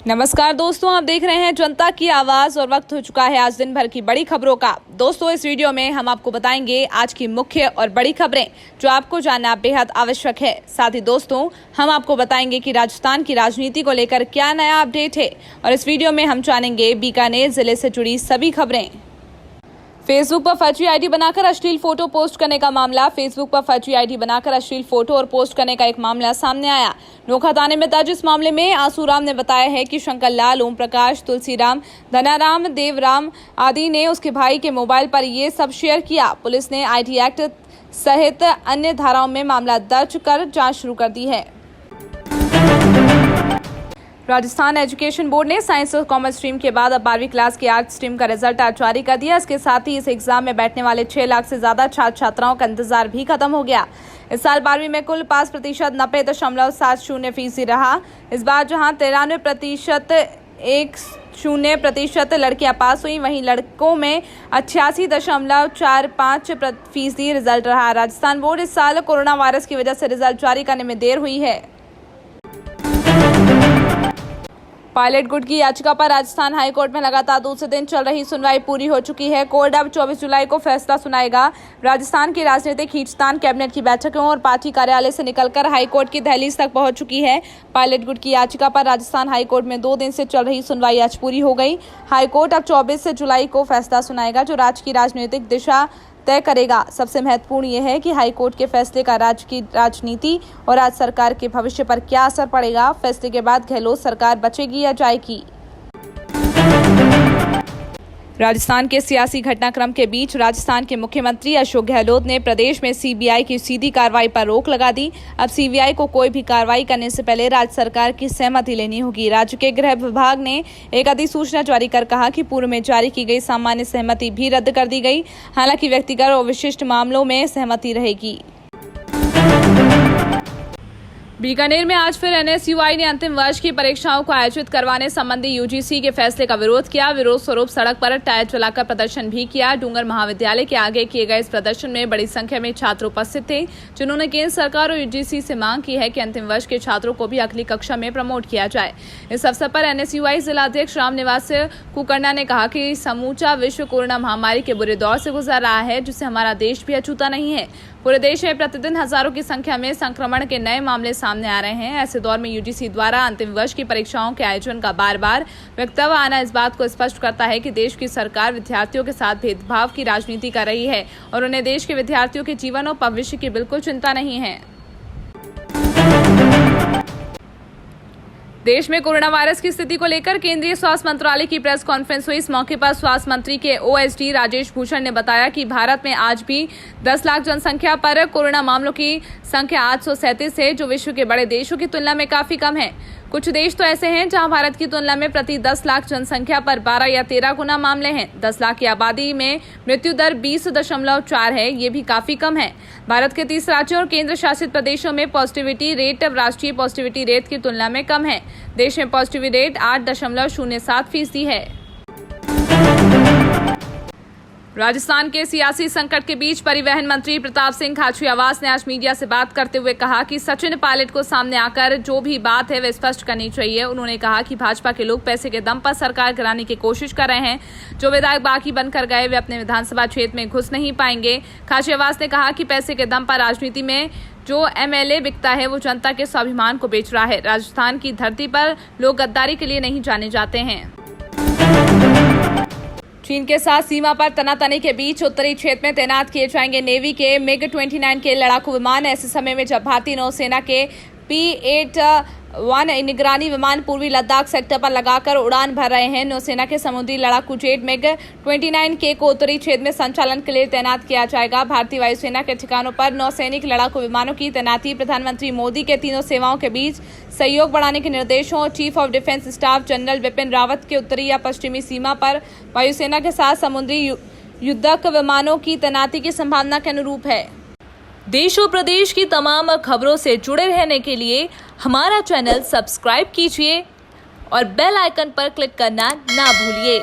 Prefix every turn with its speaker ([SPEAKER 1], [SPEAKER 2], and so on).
[SPEAKER 1] नमस्कार दोस्तों, आप देख रहे हैं जनता की आवाज और वक्त हो चुका है आज दिन भर की बड़ी खबरों का। दोस्तों, इस वीडियो में हम आपको बताएंगे आज की मुख्य और बड़ी खबरें जो आपको जानना बेहद आवश्यक है। साथ ही दोस्तों, हम आपको बताएंगे कि राजस्थान की राजनीति को लेकर क्या नया अपडेट है और इस वीडियो में हम जानेंगे बीकानेर जिले से जुड़ी सभी खबरें। फेसबुक पर फर्जी आईडी बनाकर अश्लील फोटो पोस्ट करने का मामला। फेसबुक पर फर्जी आईडी बनाकर अश्लील फोटो और पोस्ट करने का एक मामला सामने आया। नोखा थाने में दर्ज इस मामले में आसूराम ने बताया है कि शंकर लाल, ओम प्रकाश, तुलसीराम, धनाराम, देवराम आदि ने उसके भाई के मोबाइल पर ये सब शेयर किया। पुलिस ने आईटी एक्ट सहित अन्य धाराओं में मामला दर्ज कर जांच शुरू कर दी है। राजस्थान एजुकेशन बोर्ड ने साइंस और कॉमर्स स्ट्रीम के बाद अब 12वीं क्लास की आर्ट्स स्ट्रीम का रिजल्ट आज जारी कर दिया। इसके साथ ही इस एग्जाम में बैठने वाले 6 लाख से ज्यादा छात्र छात्राओं का इंतजार भी खत्म हो गया। इस साल 12वीं में कुल पास प्रतिशत 90.70% रहा। इस बार जहां 93.10% लड़कियां पास हुई, वहीं लड़कों में 88.45% रिजल्ट रहा। राजस्थान बोर्ड इस साल कोरोना वायरस की वजह से रिजल्ट जारी करने में देर हुई है। पायलट गुट की याचिका पर राजस्थान हाईकोर्ट में लगातार दूसरे दिन चल रही सुनवाई पूरी हो चुकी है। कोर्ट अब 24 जुलाई को फैसला सुनाएगा। राजस्थान की राजनीतिक खींचतान कैबिनेट की बैठकों और पार्टी कार्यालय से निकलकर हाईकोर्ट की दहलीज तक पहुंच चुकी है। पायलट गुट की याचिका पर राजस्थान हाईकोर्ट में 2 दिन से चल रही सुनवाई आज पूरी हो गई। हाईकोर्ट अब 24 जुलाई को फैसला सुनाएगा जो राज्य की राजनीतिक दिशा तय करेगा। सबसे महत्वपूर्ण यह है कि हाईकोर्ट के फैसले का राज्य की राजनीति और राज्य सरकार के भविष्य पर क्या असर पड़ेगा। फैसले के बाद गहलोत सरकार बचेगी या जाएगी। राजस्थान के सियासी घटनाक्रम के बीच राजस्थान के मुख्यमंत्री अशोक गहलोत ने प्रदेश में सीबीआई की सीधी कार्रवाई पर रोक लगा दी। अब सीबीआई को कोई भी कार्रवाई करने से पहले राज्य सरकार की सहमति लेनी होगी। राज्य के गृह विभाग ने एक अधिसूचना जारी कर कहा कि पूर्व में जारी की गई सामान्य सहमति भी रद्द कर दी गई। हालांकि व्यक्तिगत और विशिष्ट मामलों में सहमति रहेगी। बीकानेर में आज फिर एनएसयूआई ने अंतिम वर्ष की परीक्षाओं को आयोजित करवाने संबंधी यूजीसी के फैसले का विरोध किया। विरोध स्वरूप सड़क पर टायर जलाकर प्रदर्शन भी किया। डूंगर महाविद्यालय के आगे किए गए इस प्रदर्शन में बड़ी संख्या में छात्र उपस्थित थे, जिन्होंने केंद्र सरकार और यूजीसी से मांग की है कि अंतिम वर्ष के छात्रों को भी अगली कक्षा में प्रमोट किया जाए। इस अवसर पर एनएसयूआई जिलाध्यक्ष रामनिवास कुकर्णा ने कहा कि समूचा विश्व कोरोना महामारी के बुरे दौर से गुजर रहा है, जिससे हमारा देश भी अछूता नहीं है। पूरे देश में प्रतिदिन हजारों की संख्या में संक्रमण के नए मामले सामने आ रहे हैं। ऐसे दौर में यूजीसी द्वारा अंतिम वर्ष की परीक्षाओं के आयोजन का बार-बार वक्तव्य आना इस बात को स्पष्ट करता है कि देश की सरकार विद्यार्थियों के साथ भेदभाव की राजनीति कर रही है और उन्हें देश के विद्यार्थियों के जीवन और भविष्य की बिल्कुल चिंता नहीं है। देश में कोरोना वायरस की स्थिति को लेकर केंद्रीय स्वास्थ्य मंत्रालय की प्रेस कॉन्फ्रेंस हुई। इस मौके पर स्वास्थ्य मंत्री के ओएसडी राजेश भूषण ने बताया कि भारत में आज भी 10 लाख जनसंख्या पर कोरोना मामलों की संख्या 837 है, जो विश्व के बड़े देशों की तुलना में काफी कम है। कुछ देश तो ऐसे हैं जहां भारत की तुलना में प्रति 10 लाख जनसंख्या पर 12 या 13 गुना मामले हैं। 10 लाख की आबादी में मृत्यु दर 20.4 है, ये भी काफी कम है। भारत के 30 राज्यों और केंद्र शासित प्रदेशों में पॉजिटिविटी रेट राष्ट्रीय पॉजिटिविटी रेट की तुलना में कम है। देश में पॉजिटिविटी रेट 8.07% है। राजस्थान के सियासी संकट के बीच परिवहन मंत्री प्रताप सिंह खाचरियावास ने आज मीडिया से बात करते हुए कहा कि सचिन पायलट को सामने आकर जो भी बात है वह स्पष्ट करनी चाहिए। उन्होंने कहा कि भाजपा के लोग पैसे के दम पर सरकार गिराने की कोशिश कर रहे हैं। जो विधायक बाकी बनकर गए वे अपने विधानसभा क्षेत्र में घुस नहीं पाएंगे। खाचरियावास ने कहा कि पैसे के दम पर राजनीति में जो एमएलए बिकता है वो जनता के स्वाभिमान को बेच रहा है। राजस्थान की धरती पर लोग गद्दारी के लिए नहीं जाने जाते हैं। चीन के साथ सीमा पर तनातनी के बीच उत्तरी क्षेत्र में तैनात किए जाएंगे नेवी के MiG-29 के लड़ाकू विमान। ऐसे समय में जब भारतीय नौसेना के P-81 निगरानी विमान पूर्वी लद्दाख सेक्टर पर लगाकर उड़ान भर रहे हैं। नौसेना के समुद्री लड़ाकू जेट MiG-29K को उत्तरी क्षेत्र में संचालन के लिए तैनात किया जाएगा। भारतीय वायुसेना के ठिकानों पर नौसैनिक लड़ाकू विमानों की तैनाती प्रधानमंत्री मोदी के तीनों सेवाओं के बीच सहयोग बढ़ाने के निर्देशों और chief of defence staff general Bipin Rawat के उत्तरी या पश्चिमी सीमा पर वायुसेना के साथ समुद्री युद्धक विमानों की तैनाती की संभावना के अनुरूप है। देश और प्रदेश की तमाम खबरों से जुड़े रहने के लिए हमारा चैनल सब्सक्राइब कीजिए और बेल आइकन पर क्लिक करना ना भूलिए।